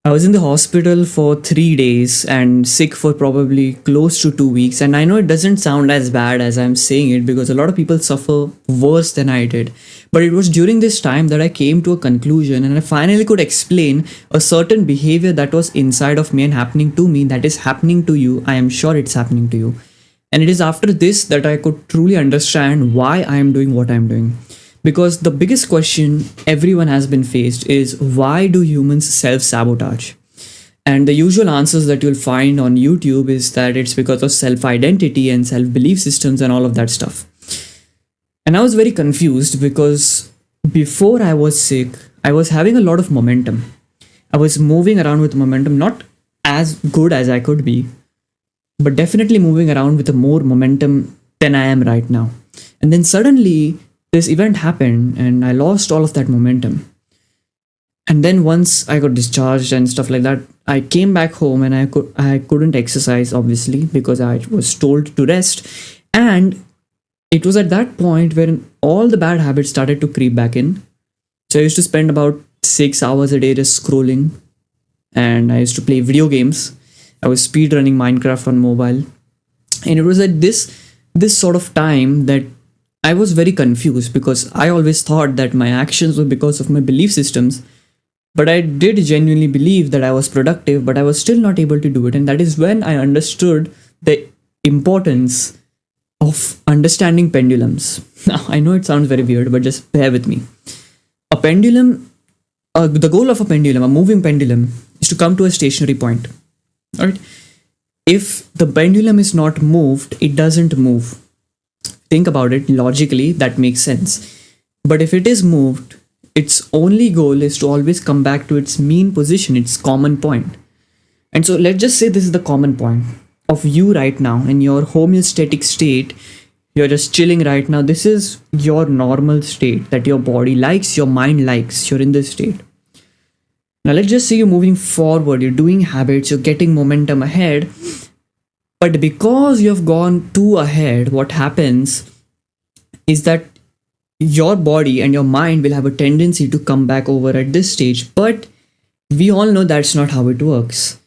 I was in the hospital for 3 days and sick for probably close to 2 weeks. And I know it doesn't sound as bad as I'm saying it because a lot of people suffer worse than I did. But it was during this time that I came to a conclusion and I finally could explain a certain behavior that was inside of me and happening to me that is happening to you. I am sure it's happening to you. And it is after this that I could truly understand why I am doing what I'm doing. Because the biggest question everyone has been faced is why do humans self sabotage? And the usual answers that you'll find on YouTube is that it's because of self identity and self belief systems and all of that stuff. And I was very confused because before I was sick, I was having a lot of momentum. I was moving around with momentum, not as good as I could be, but definitely moving around with a more momentum than I am right now. And then suddenly this event happened and I lost all of that momentum. And then once I got discharged and stuff like that, I came back home and I couldn't exercise obviously because I was told to rest. And it was at that point when all the bad habits started to creep back in. So I used to spend about 6 hours a day just scrolling, and I used to play video games. I was speed running Minecraft on mobile. And it was at this sort of time that I was very confused because I always thought that my actions were because of my belief systems. But I did genuinely believe that I was productive, but I was still not able to do it. And that is when I understood the importance of understanding pendulums. Now, I know it sounds very weird, but just bear with me. A pendulum, the goal of a pendulum, a moving pendulum, is to come to a stationary point. All right. If the pendulum is not moved, it doesn't move. Think about it logically, that makes sense. But if it is moved, its only goal is to always come back to its mean position, its common point. And so let's just say this is the common point of you right now in your homeostatic state. You're just chilling right now. This is your normal state that your body likes, your mind likes. You're in this state. Now let's just say you're moving forward, you're doing habits, you're getting momentum ahead. But because you have gone too ahead, what happens is that your body and your mind will have a tendency to come back over at this stage. But we all know that's not how it works.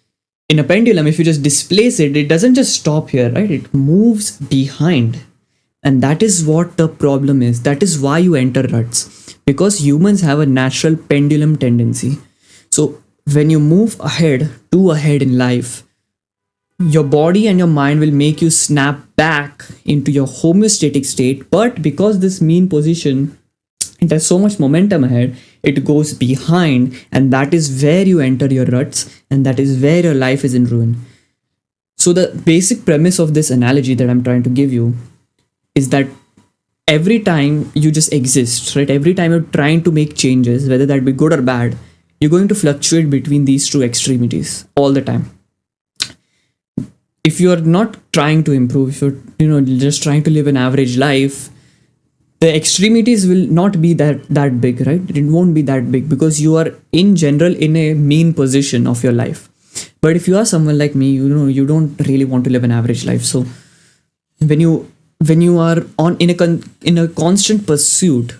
In a pendulum, if you just displace it, it doesn't just stop here, right? It moves behind. And that is what the problem is. That is why you enter ruts. Because humans have a natural pendulum tendency. So when you move ahead, too ahead in life, your body and your mind will make you snap back into your homeostatic state. But because this mean position, it has so much momentum ahead, it goes behind, and that is where you enter your ruts, and that is where your life is in ruin. So the basic premise of this analogy that I'm trying to give you is that every time you just exist, right? Every time you're trying to make changes, whether that be good or bad, you're going to fluctuate between these two extremities all the time. If you're not trying to improve, if you're just trying to live an average life, the extremities will not be that big, right? It won't be that big because you are in general in a mean position of your life. But if you are someone like me, you don't really want to live an average life. So when you are in a constant pursuit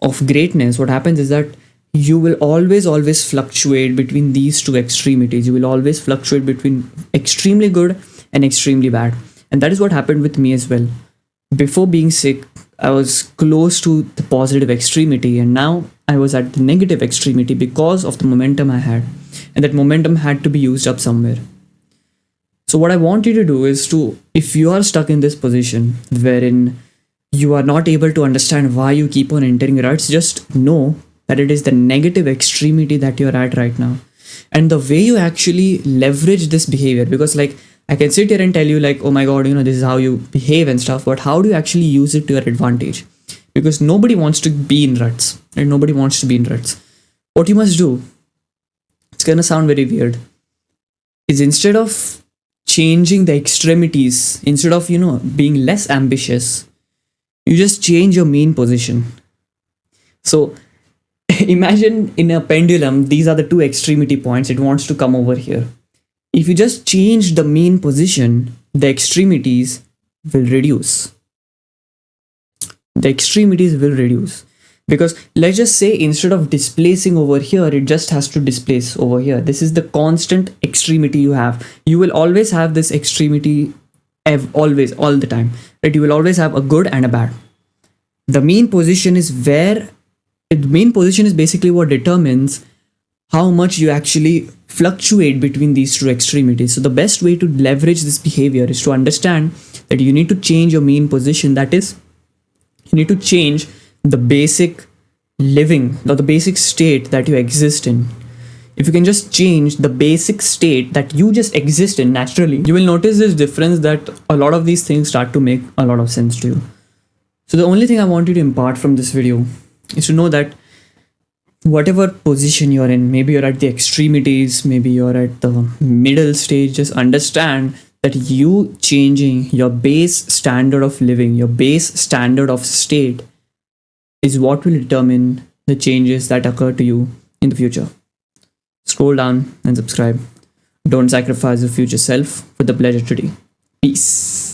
of greatness, what happens is that you will always fluctuate between these two extremities. You will always fluctuate between extremely good and extremely bad. And that is what happened with me as well. Before being sick, I was close to the positive extremity, and now I was at the negative extremity because of the momentum I had. And that momentum had to be used up somewhere. So what I want you to do is if you are stuck in this position wherein you are not able to understand why you keep on entering ruts, just know that it is the negative extremity that you're at right now. And the way you actually leverage this behavior, because like I can sit here and tell you like, oh my God, this is how you behave and stuff, but how do you actually use it to your advantage? Because nobody wants to be in ruts, and nobody wants to be in ruts. What you must do, it's gonna sound very weird, is instead of changing the extremities, instead of, being less ambitious, you just change your mean position. So imagine in a pendulum, these are the two extremity points. It wants to come over here. If you just change the mean position, the extremities will reduce. The extremities will reduce. Because let's just say instead of displacing over here, it just has to displace over here. This is the constant extremity you have. You will always have this extremity, always, all the time, right? You will always have a good and a bad. The mean position is where the mean position is basically what determines how much you actually fluctuate between these two extremities. So the best way to leverage this behavior is to understand that you need to change your mean position. That is, you need to change the basic living or the basic state that you exist in. If you can just change the basic state that you just exist in naturally, you will notice this difference, that a lot of these things start to make a lot of sense to you. So the only thing I want you to impart from this video is to know that whatever position you're in, maybe you're at the extremities, maybe you're at the middle stage, just understand that you changing your base standard of living, your base standard of state, is what will determine the changes that occur to you in the future. Scroll down and subscribe. Don't sacrifice your future self for the pleasure today. Peace.